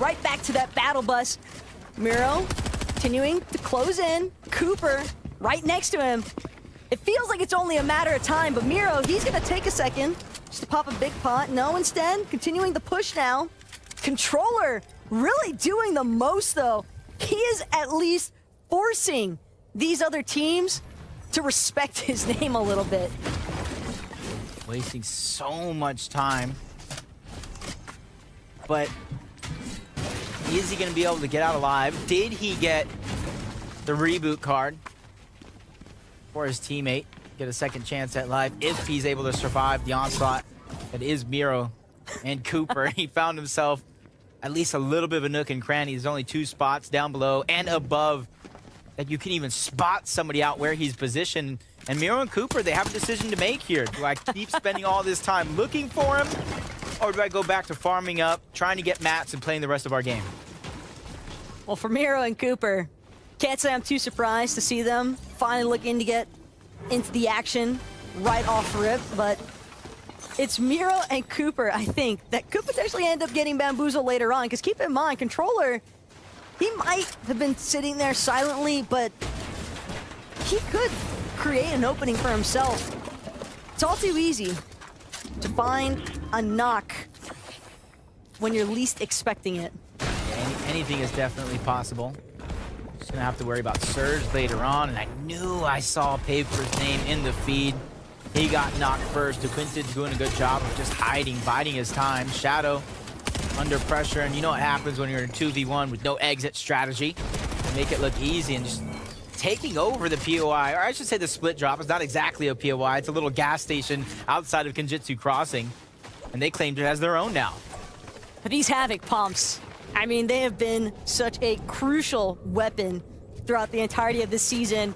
right back to that battle bus. Miro continuing to close in. Cooper right next to him. It feels like it's only a matter of time, but Miro, he's gonna take a second just to pop a big pot. No, instead, continuing the push now. Controller really doing the most, though. He is at least forcing these other teams to respect his name a little bit. Wasting so much time. But is he going to be able to get out alive? Did he get the reboot card for his teammate? Get a second chance at life if he's able to survive the onslaught that is Miro and Cooper. He found himself at least a little bit of a nook and cranny. There's only 2 spots down below and above that you can even spot somebody out where he's positioned. And Miro and Cooper, they have a decision to make here. Do I keep spending all this time looking for him, or do I go back to farming up, trying to get mats and playing the rest of our game? Well, for Miro and Cooper, can't say I'm too surprised to see them finally looking to get into the action right off rip, but it's Miro and Cooper, I think, that could potentially end up getting bamboozled later on, because keep in mind, Controller, he might have been sitting there silently, but he could create an opening for himself. It's all too easy to find a knock when you're least expecting it. Yeah, anything is definitely possible. Just gonna have to worry about Surge later on, and I knew I saw Paper's name in the feed. He got knocked first. DeQuinted doing a good job of just hiding, biding his time. Shadow under pressure, and you know what happens when you're in 2v1 with no exit strategy. Make it look easy and just taking over the POI, or I should say the split drop. It's not exactly a POI. It's a little gas station outside of Kenjutsu Crossing, and they claimed it as their own now. These Havoc pumps, I mean, they have been such a crucial weapon throughout the entirety of this season,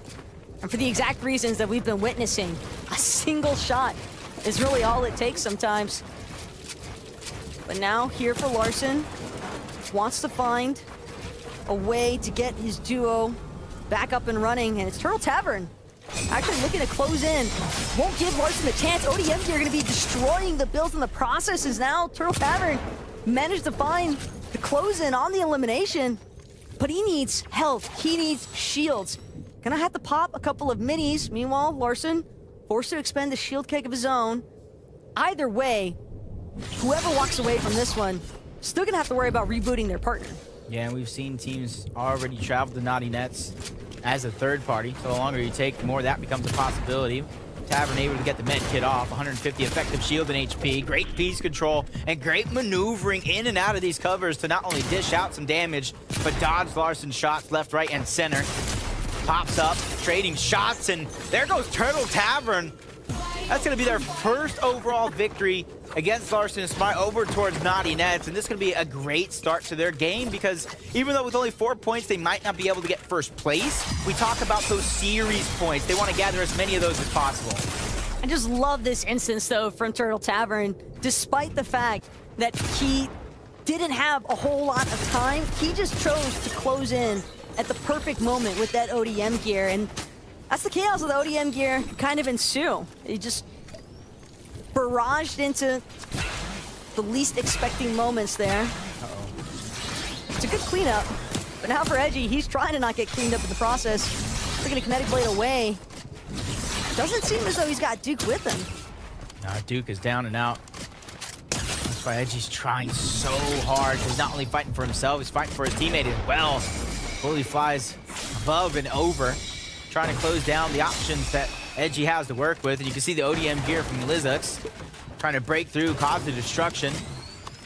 and for the exact reasons that we've been witnessing. A single shot is really all it takes sometimes. But now, here for Larson, wants to find a way to get his duo back up and running, and it's Turtle Tavern actually looking to close in. Won't give Larson a chance. ODM here are going to be destroying the builds in the process, as now Turtle Tavern managed to find the close in on the elimination, but he needs health. He needs shields. Gonna have to pop a couple of minis. Meanwhile, Larson forced to expend a shield keg of his own. Either way, whoever walks away from this one, still gonna have to worry about rebooting their partner. Yeah, and we've seen teams already travel to Naughty Nets as a third party. So the longer you take, the more that becomes a possibility. Tavern able to get the med kit off, 150 effective shield and HP, great piece control, and great maneuvering in and out of these covers to not only dish out some damage, but dodge Larson's shots left, right, and center. Pops up, trading shots, and there goes Turtle Tavern. That's going to be their first overall victory against Larson and Smart over towards Naughty Nets, and this is going to be a great start to their game, because even though with only 4 points they might not be able to get first place, we talk about those series points. They want to gather as many of those as possible. I just love this instance, though, from Turtle Tavern. Despite the fact that he didn't have a whole lot of time, he just chose to close in at the perfect moment with that ODM gear, and that's the chaos of the ODM gear kind of ensue. He just barraged into the least expecting moments there. It's a good cleanup, but now for Edgy, he's trying to not get cleaned up in the process. Taking a kinetic blade away. Doesn't seem as though he's got Duke with him. Nah, Duke is down and out. That's why Edgy's trying so hard. He's not only fighting for himself, he's fighting for his teammate as well. Bully flies above and over, trying to close down the options that Edgy has to work with. And you can see the ODM gear from Lizux trying to break through, cause the destruction,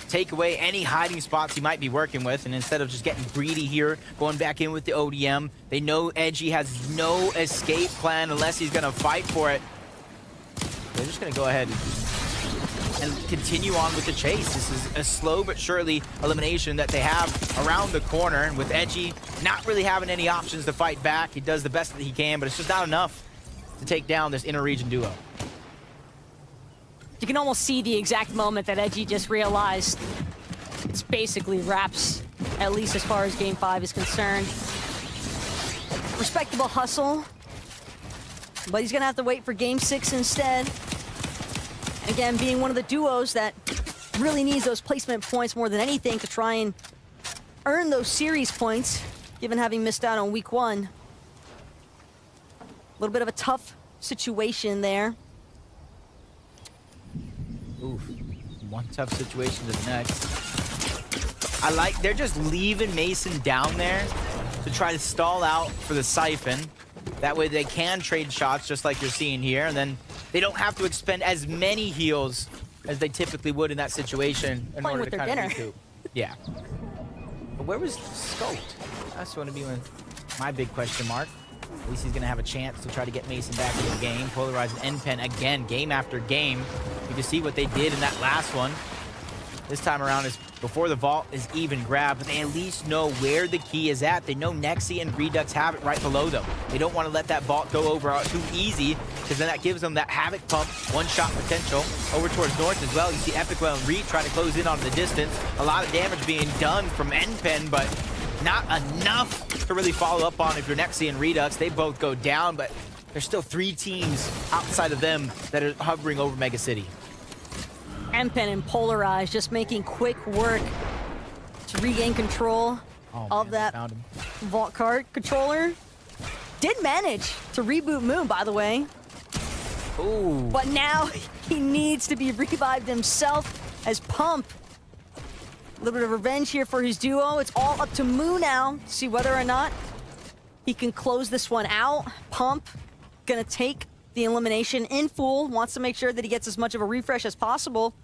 take away any hiding spots he might be working with. And instead of just getting greedy here, going back in with the ODM, they know Edgy has no escape plan unless he's going to fight for it. They're just going to go ahead and continue on with the chase. This is a slow but surely elimination that they have around the corner. And with Edgy not really having any options to fight back, he does the best that he can, but it's just not enough to take down this inter-region duo. You can almost see the exact moment that Edgy just realized it's basically wraps, at least as far as Game 5 is concerned. Respectable hustle, but he's gonna have to wait for Game 6 instead. Again, being one of the duos that really needs those placement points more than anything to try and earn those series points, given having missed out on week 1. A little bit of a tough situation there. Oof. One tough situation to the next. They're just leaving Mason down there to try to stall out for the siphon. That way they can trade shots just like you're seeing here, and then they don't have to expend as many heals as they typically would in that situation in order to kind of recoup. Yeah. But where was Scoped? That's going to be my big question mark. At least he's going to have a chance to try to get Mason back in the game. Polarize and NPen again, game after game. You can see what they did in that last one. This time around is before the vault is even grabbed, but they at least know where the key is at. They know Nexi and Redux have it right below them. They don't want to let that vault go over too easy, because then that gives them that Havoc pump, one-shot potential over towards North as well. You see Epicwell and Reed try to close in on the distance. A lot of damage being done from NPen, but not enough to really follow up on if you're Nexi and Redux. They both go down, but there's still 3 teams outside of them that are hovering over Mega City. NPen and Polarize just making quick work to regain control of that vault card. Controller did manage to reboot Moon, by the way. Ooh. But now he needs to be revived himself as Pump. A little bit of revenge here for his duo. It's all up to Moon now to see whether or not he can close this one out. Pump gonna take the elimination in full, wants to make sure that he gets as much of a refresh as possible.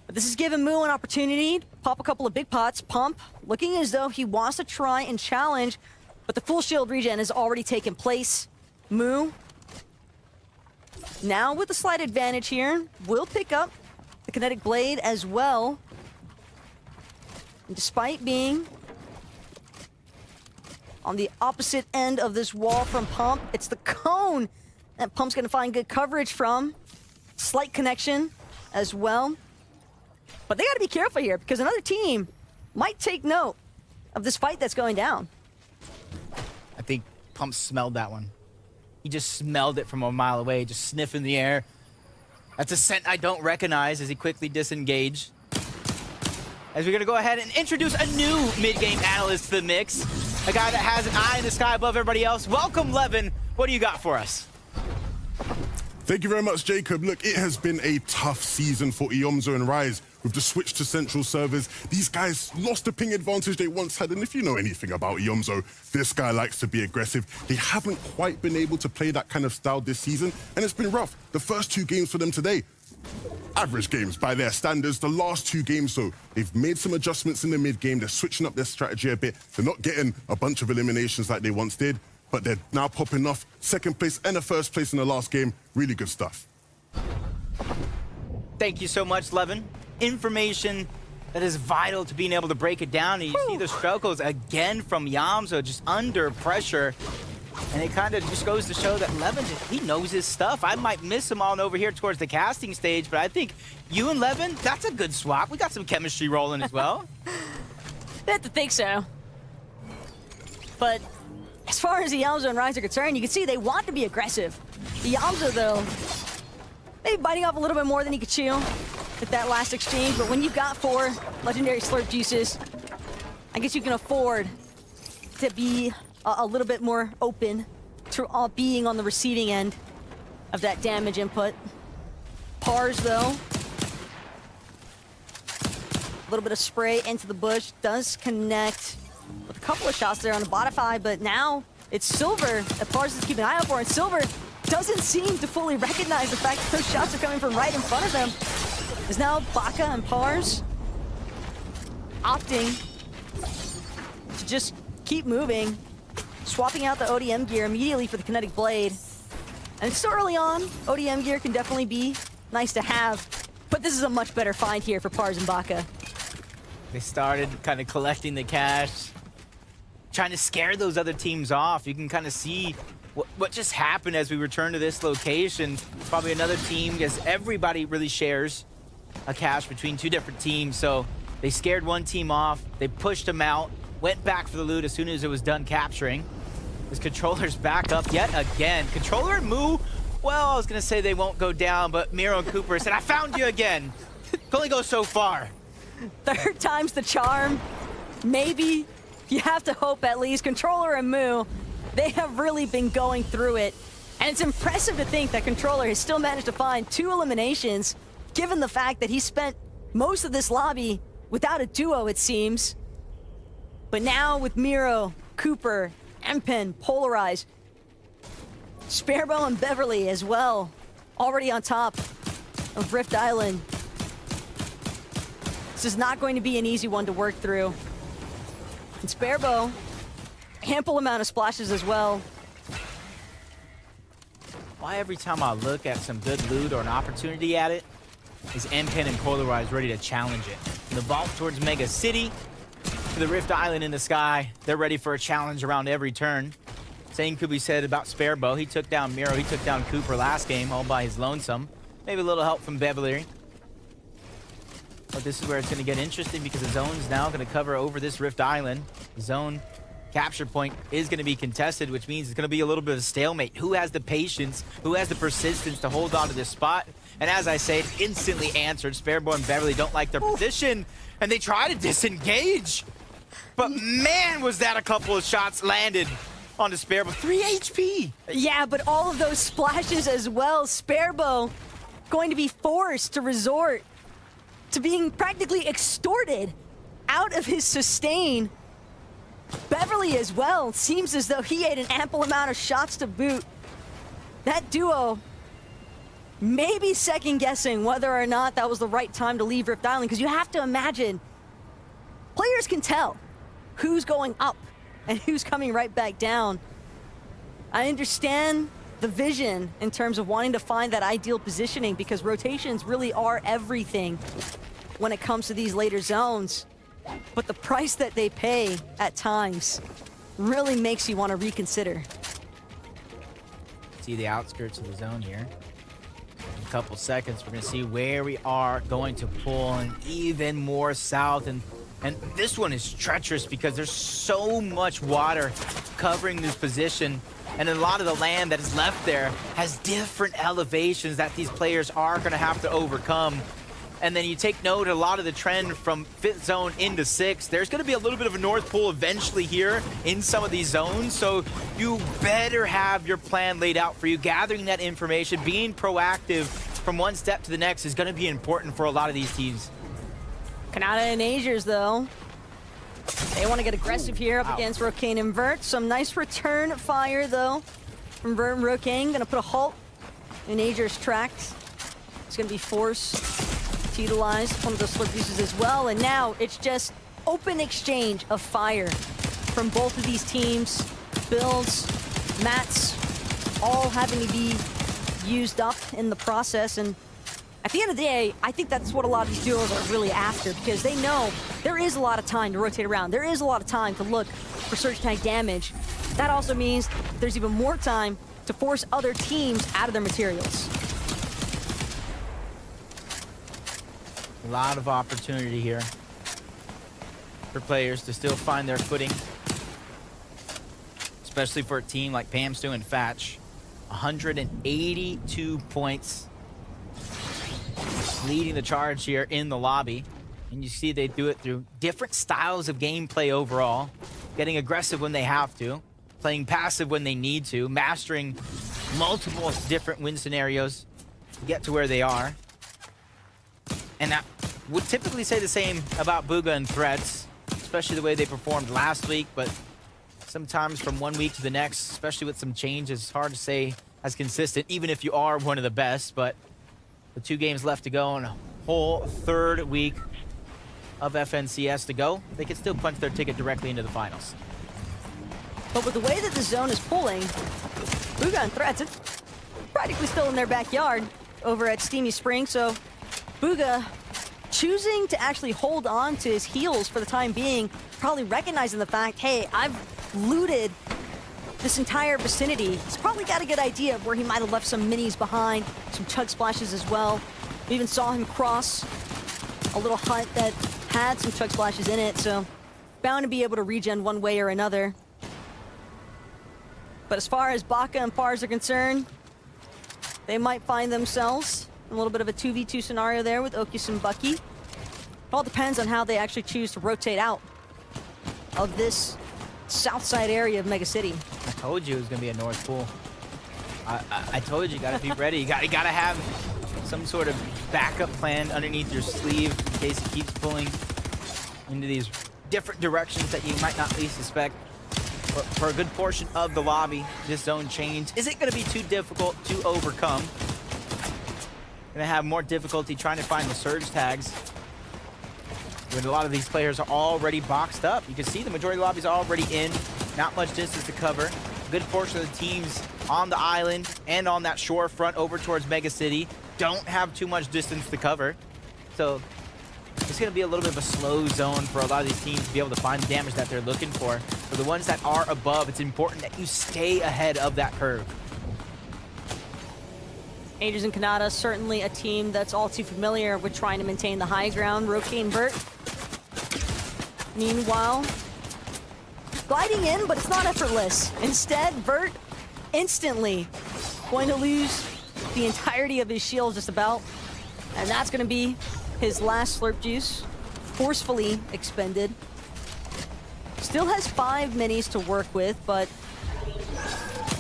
But this is giving Moo an opportunity to pop a couple of big pots. Pump looking as though he wants to try and challenge, but the full shield regen has already taken place. Moo, now with a slight advantage here, will pick up the kinetic blade as well. And despite being on the opposite end of this wall from Pump, it's the cone that Pump's gonna find good coverage from. Slight connection as well. But they gotta be careful here, because another team might take note of this fight that's going down. I think Pump smelled that one. He just smelled it from a mile away, just sniffing the air. That's a scent I don't recognize as he quickly disengaged. As we're gonna go ahead and introduce a new mid-game analyst to the mix. A guy that has an eye in the sky above everybody else. Welcome, Levin. What do you got for us? Thank you very much, Jacob. Look, it has been a tough season for Iomzo and Rise. With the switch to central servers, these guys lost the ping advantage they once had. And if you know anything about Iomzo, this guy likes to be aggressive. They haven't quite been able to play that kind of style this season, and it's been rough. The first 2 games for them today, average games by their standards. The last 2 games, though, they've made some adjustments in the mid-game. They're switching up their strategy a bit. They're not getting a bunch of eliminations like they once did, but they're now popping off 2nd place and a 1st place in the last game. Really good stuff. Thank you so much, Levin. Information that is vital to being able to break it down. And you see the struggles again from Iomzo, just under pressure. And it kind of just goes to show that Levin, he knows his stuff. I might miss him on over here towards the casting stage, but I think you and Levin, that's a good swap. We got some chemistry rolling as well. I have to think so. But as far as the Iomzo and Rise are concerned, you can see they want to be aggressive. The Iomzo, though, maybe biting off a little bit more than he could chew at that last exchange, but when you've got 4 legendary slurp juices, I guess you can afford to be a little bit more open to being on the receiving end of that damage input. Pars, though, a little bit of spray into the bush, does connect with a couple of shots there on the bottom 5, but now it's Silver that Pars is keeping an eye out for, and Silver doesn't seem to fully recognize the fact that those shots are coming from right in front of them. Is now Bugha and Pars opting to just keep moving, swapping out the ODM gear immediately for the kinetic blade. And it's still early on. ODM gear can definitely be nice to have, but this is a much better find here for Pars and Bugha. They started kind of collecting the cash, trying to scare those other teams off. You can kind of see what just happened as we return to this location. Probably another team, because everybody really shares a cache between 2 different teams. So they scared one team off, they pushed them out, went back for the loot as soon as it was done capturing. This controller's back up yet again. Controller and Moo, well, I was gonna say they won't go down, but Miro and Cooper said, I found you again. Can only go so far. 3rd time's the charm. maybe you have to hope at least. Controller and Moo, they have really been going through it. And it's impressive to think that Controller has still managed to find 2 eliminations, given the fact that he spent most of this lobby without a duo, it seems. But now with Miro, Cooper, Empen, Polarized, Sparebow and Beverly as well, already on top of Rift Island. This is not going to be an easy one to work through. And Sparebow, ample amount of splashes as well. Why every time I look at some good loot or an opportunity at it, is Empen and Polarized ready to challenge it. From the vault towards Mega City, to the Rift Island in the sky, they're ready for a challenge around every turn. Same could be said about Sparebow. He took down Miro, he took down Cooper last game, all by his lonesome. Maybe a little help from Beverly. But this is where it's going to get interesting because the zone's now going to cover over this Rift Island. The zone capture point is going to be contested, which means it's going to be a little bit of a stalemate. Who has the patience? Who has the persistence to hold on to this spot? And as I say, it instantly answered. Sparebow and Beverly don't like their position, and they try to disengage. But man, was that a couple of shots landed onto Sparebow. 3 HP. Yeah, but all of those splashes as well. Sparebow going to be forced to resort to being practically extorted out of his sustain. Beverly as well. Seems as though he had an ample amount of shots to boot. That duo maybe second guessing whether or not that was the right time to leave Rift Island, because you have to imagine players can tell who's going up and who's coming right back down. I understand the vision in terms of wanting to find that ideal positioning, because rotations really are everything when it comes to these later zones. But the price that they pay at times really makes you want to reconsider. See the outskirts of the zone here. In a couple seconds, we're going to see where we are going to pull and even more south. And this one is treacherous because there's so much water covering this position. And a lot of the land that is left there has different elevations that these players are going to have to overcome. And then you take note of a lot of the trend from 5th zone into 6th. There's going to be a little bit of a north pool eventually here in some of these zones. So you better have your plan laid out for you. Gathering that information, being proactive from one step to the next is going to be important for a lot of these teams. Kanata and Azers, though, they want to get aggressive here up against Rokane and Vert. Some nice return fire, though, from Vert and Rokane. Going to put a halt in Azers' tracks. It's going to be forced to utilize one of those slip uses as well. And now it's just open exchange of fire from both of these teams. Builds, mats, all having to be used up in the process. And at the end of the day, I think that's what a lot of these duos are really after, because they know there is a lot of time to rotate around. There is a lot of time to look for surge tank damage. That also means there's even more time to force other teams out of their materials. A lot of opportunity here for players to still find their footing, especially for a team like Pamstu and Fatch. 182 points, leading the charge here in the lobby. And you see they do it through different styles of gameplay overall, getting aggressive when they have to, playing passive when they need to, mastering multiple different win scenarios to get to where they are. And I would typically say the same about Bugha and Threats, especially the way they performed last week, but sometimes from one week to the next, especially with some changes, it's hard to say as consistent, even if you are one of the best. But the 2 games left to go and a whole 3rd week of FNCS to go, they could still punch their ticket directly into the finals. But with the way that the zone is pulling, Bugha and Threats, it's practically still in their backyard over at Steamy Spring. So Bugha choosing to actually hold on to his heels for the time being, probably recognizing the fact, hey, I've looted this entire vicinity. He's probably got a good idea of where he might have left some minis behind, some chug splashes as well. We even saw him cross a little hut that had some chug splashes in it, so bound to be able to regen one way or another. But as far as Baka and Pars are concerned, they might find themselves in a little bit of a 2v2 scenario there with Okius and Bucky. It all depends on how they actually choose to rotate out. of this south side area of Mega City. I told you it was gonna be a North Pool. I told you, gotta be ready. You gotta have some sort of backup plan underneath your sleeve in case it keeps pulling into these different directions that you might not least suspect. But for a good portion of the lobby, this zone change isn't gonna be too difficult to overcome. Gonna have more difficulty trying to find the surge tags when a lot of these players are already boxed up. You can see the majority of the lobbies are already in, not much distance to cover. A good portion of the teams on the island and on that shore front over towards Mega City don't have too much distance to cover. So it's going to be a little bit of a slow zone for a lot of these teams to be able to find the damage that they're looking for. For the ones that are above, it's important that you stay ahead of that curve. Aegis and Kanata, certainly a team that's all too familiar with trying to maintain the high ground. Rokane Vert, meanwhile, gliding in, but it's not effortless. Instead, Vert instantly going to lose the entirety of his shield just about. And that's going to be his last slurp juice, forcefully expended. Still has 5 minis to work with, but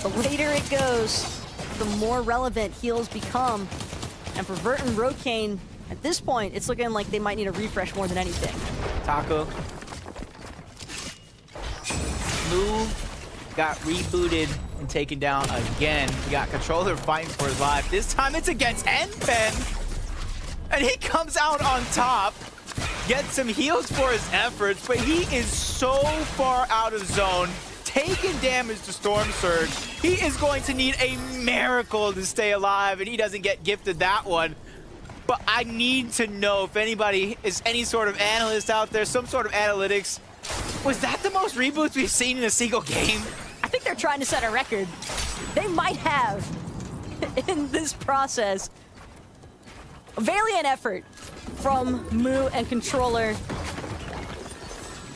the later it goes, the more relevant heals become. And for Vert and Rokane, at this point, it's looking like they might need a refresh more than anything. Taco. Move got rebooted and taken down again. We got Controller fighting for his life. This time it's against Enpen. And he comes out on top, gets some heals for his efforts, but he is so far out of zone, taking damage to Storm Surge. He is going to need a miracle to stay alive, and he doesn't get gifted that one. But I need to know if anybody is any sort of analyst out there, some sort of analytics. Was that the most reboots we've seen in a single game? I think they're trying to set a record. They might have in this process. A valiant effort from Moo and Controller.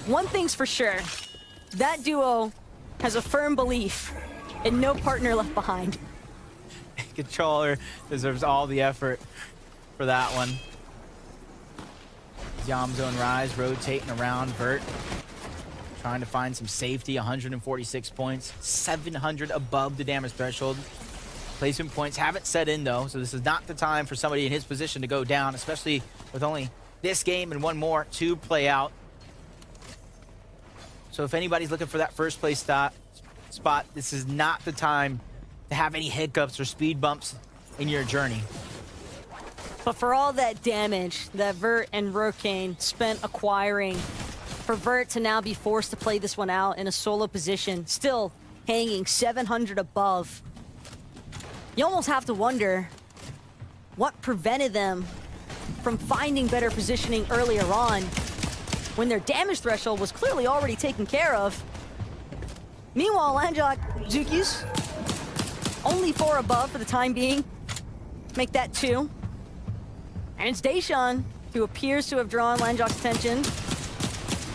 One thing's for sure, that duo has a firm belief in no partner left behind. Controller deserves all the effort for that one. Yam Zone Rise rotating around Vert, trying to find some safety. 146 points, 700 above the damage threshold. Placement points haven't set in though, so this is not the time for somebody in his position to go down, especially with only this game and one more to play out. So if anybody's looking for that first place spot, this is not the time to have any hiccups or speed bumps in your journey. But for all that damage that Vert and Rokane spent acquiring, for Vert to now be forced to play this one out in a solo position, still hanging 700 above, you almost have to wonder what prevented them from finding better positioning earlier on when their damage threshold was clearly already taken care of. Meanwhile, Landjock Zukis, only 4 above for the time being. Make that 2. And it's Deshawn who appears to have drawn Landjock's attention.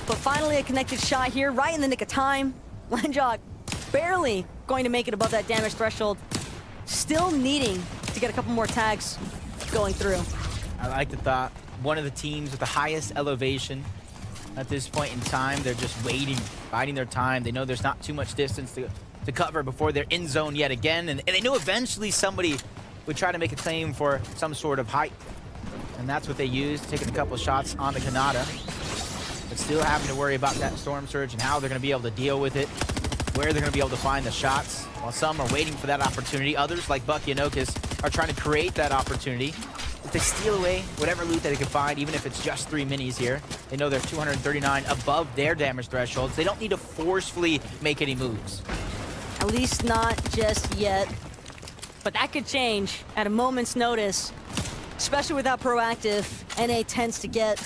But finally a connected shot here, right in the nick of time. Landjock barely going to make it above that damage threshold. Still needing to get a couple more tags going through. I like the thought. One of the teams with the highest elevation at this point in time. They're just waiting, biding their time. They know there's not too much distance to cover before they're in zone yet again. And they knew eventually somebody would try to make a claim for some sort of height. And that's what they used, taking a couple shots on the Kanata. But still having to worry about that Storm Surge and how they're going to be able to deal with it, where they're going to be able to find the shots. While some are waiting for that opportunity, others, like Bucky and Okus, are trying to create that opportunity. If they steal away whatever loot that they can find, even if it's just 3 minis here, they know they're 239 above their damage thresholds. They don't need to forcefully make any moves. At least not just yet. But that could change at a moment's notice, especially with how proactive NA tends to get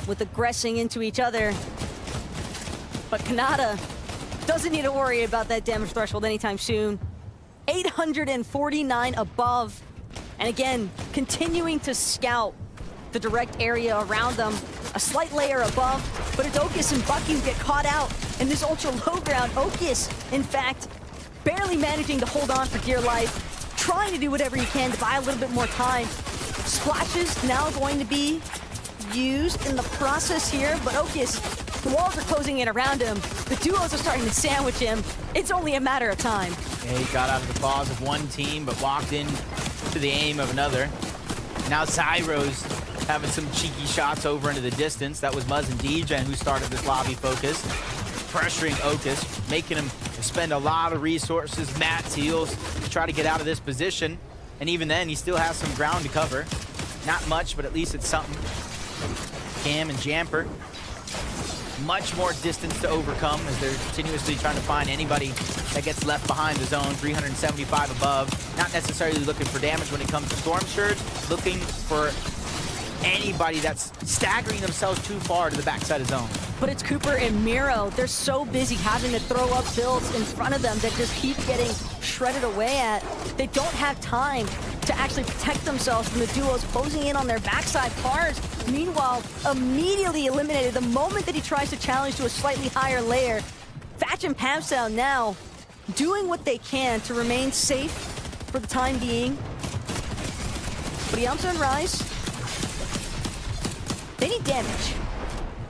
with aggressing into each other. But Kanata doesn't need to worry about that damage threshold anytime soon. 849 above. And again, continuing to scout the direct area around them. A slight layer above, but it's Okus and Bucky who get caught out in this ultra low ground. Okus, in fact, barely managing to hold on for dear life, trying to do whatever he can to buy a little bit more time. Splashes now going to be used in the process here, but Okius, the walls are closing in around him. The duos are starting to sandwich him. It's only a matter of time. Yeah, he got out of the claws of one team, but walked in to the aim of another. Now Zyro's having some cheeky shots over into the distance. That was Muzz and Degen who started this lobby focus, pressuring Okius, making him spend a lot of resources, mats, heals, to try to get out of this position. And even then, he still has some ground to cover. Not much, but at least it's something. Cam and Jamper, much more distance to overcome as they're continuously trying to find anybody that gets left behind the zone. 375 above. Not necessarily looking for damage when it comes to Storm Surge, looking for anybody that's staggering themselves too far to the backside of zone. But it's Cooper and Miro. They're so busy having to throw up builds in front of them that just keep getting shredded away at. They don't have time to actually protect themselves from the duos closing in on their backside. Pars, meanwhile, immediately eliminated the moment that he tries to challenge to a slightly higher layer. Thatch and Pamsow now doing what they can to remain safe for the time being. But Yamsa and Rise, they need damage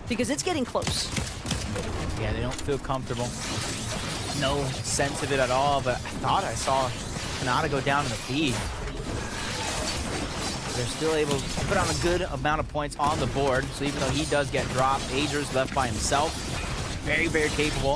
because it's getting close. Yeah, they don't feel comfortable. No sense of it at all, but I thought I saw Kanata go down in the feed. They're still able to put on a good amount of points on the board, so even though he does get dropped, Ager's left by himself. Very, very capable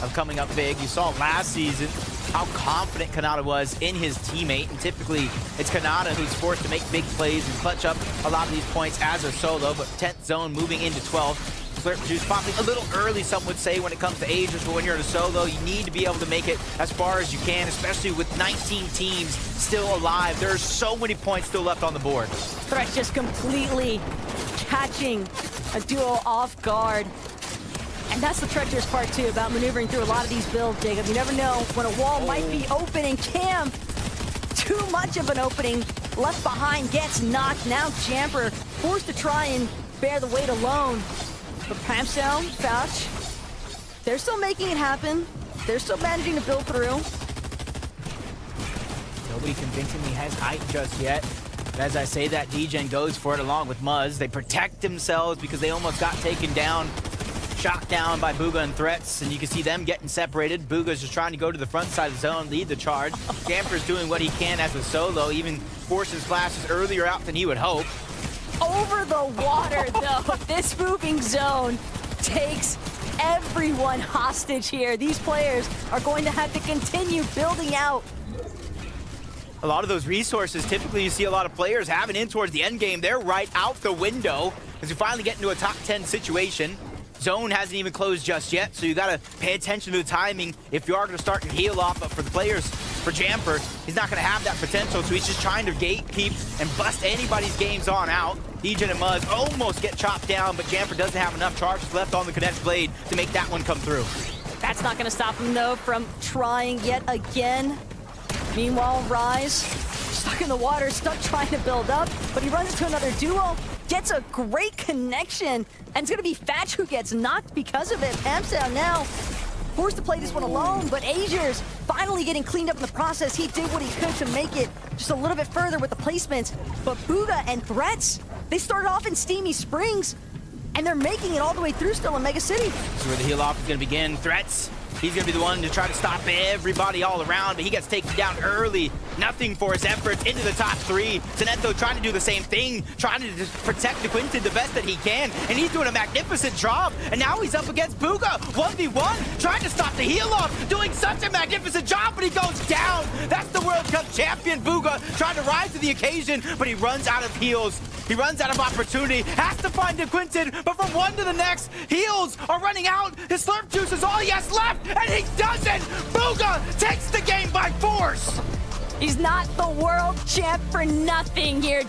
of coming up big. You saw last season how confident Kanata was in his teammate, and typically it's Kanata who's forced to make big plays and clutch up a lot of these points as a solo, but 10th zone moving into 12th. Slurp Juice popping a little early, some would say, when it comes to Agers, but when you're in a solo, you need to be able to make it as far as you can, especially with 19 teams still alive. There are so many points still left on the board. Thresh just completely catching a duo off guard. And that's the treacherous part, too, about maneuvering through a lot of these builds, Jacob. You never know when a wall might be open, and Cam, too much of an opening, left behind, gets knocked. Now Jamper forced to try and bear the weight alone. But Pamsow, Fouch, they're still making it happen. They're still managing to build through. Nobody convincingly has height just yet. But as I say that, Degen goes for it along with Muzz. They protect themselves because they almost got taken down, shot down by Bugha and Threats, and you can see them getting separated. Bugha's just trying to go to the front side of the zone, lead the charge. Jamper's doing what he can as a solo, even forces flashes earlier out than he would hope. Over the water, though. This moving zone takes everyone hostage here. These players are going to have to continue building out. A lot of those resources, typically you see a lot of players having in towards the end game. They're right out the window as you finally get into a top 10 situation. Zone hasn't even closed just yet, so you gotta pay attention to the timing if you are gonna start to heal off. But for the players, for Jamper, he's not gonna have that potential, so he's just trying to gatekeep and bust anybody's games on out. Degen and Muzz almost get chopped down, but Jamper doesn't have enough charges left on the Connect Blade to make that one come through. That's not gonna stop him, though, from trying yet again. Meanwhile, Rise, stuck in the water, stuck trying to build up, but he runs into another duo, gets a great connection, and it's gonna be Thatch who gets knocked because of it. Pamsow now forced to play this one alone, but Agers finally getting cleaned up in the process. He did what he could to make it just a little bit further with the placements, but Bugha and Threats, they started off in Steamy Springs, and they're making it all the way through still in Mega City. This is where the heal off is gonna begin. Threats, he's gonna be the one to try to stop everybody all around, but he gets taken down early. Nothing for his efforts into the top 3. Zenetto trying to do the same thing, trying to just protect the Quinton the best that he can, and he's doing a magnificent job. And now he's up against Bugha, 1v1, trying to stop the heal off, doing such a magnificent job, but he goes down. That's the World Cup champion, Bugha, trying to rise to the occasion, but he runs out of heals. He runs out of opportunity, has to find the Quinton, but from one to the next, heals are running out. His Slurp Juice is all he has left, and he doesn't. Bugha takes the game by force. He's not the world champ for nothing here.